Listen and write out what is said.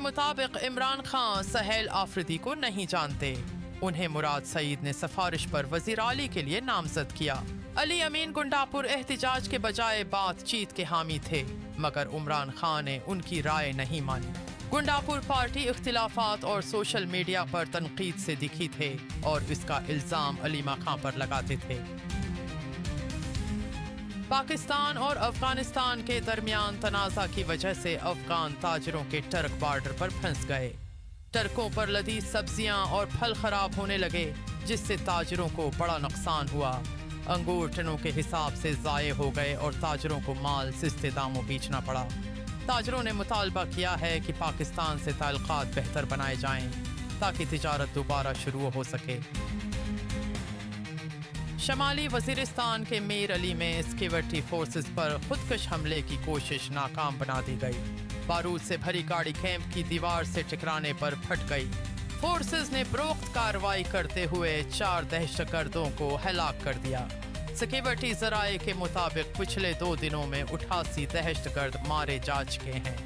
मुताबिक इमरान खान सहेल आफरीदी को नहीं जानते। उन्हें मुराद सईद ने सिफारिश पर वजीर आली के लिए नामजद किया। अली अमीन गुंडापुर एहतिजाज के बजाय बातचीत के हामी थे, मगर इमरान खान ने उनकी राय नहीं मानी। गुंडापुर पार्टी इख्तिलाफात और सोशल मीडिया पर तनकीद से दिखी थे और इसका इल्जाम अलीमा खान पर लगाते थे। पाकिस्तान और अफगानिस्तान के दरमियान तनाज़ा की वजह से अफगान ताजरों के टर्क बॉर्डर पर फंस गए। टर्कों पर लदी सब्जियां और फल खराब होने लगे, जिससे ताजरों को बड़ा नुकसान हुआ। अंगूर टनों के हिसाब से ज़ाये हो गए और ताजरों को माल सस्ते दामों बेचना पड़ा। ताजरों ने मुतालबा किया है कि पाकिस्तान से ताल्लुकात बेहतर बनाए जाएं ताकि तिजारत दोबारा शुरू हो सके। शमाली वजीरिस्तान के मीर अली में सिक्योरिटी फोर्सेस पर खुदकश हमले की कोशिश नाकाम बना दी गई। बारूद से भरी गाड़ी कैंप की दीवार से टकराने पर फट गई। फोर्सेस ने उपरोक्त कार्रवाई करते हुए 4 दहशतगर्दों को हलाक कर दिया। सिक्योरिटी जराये के मुताबिक पिछले 2 दिनों में 88 दहशतगर्द मारे जा चुके हैं।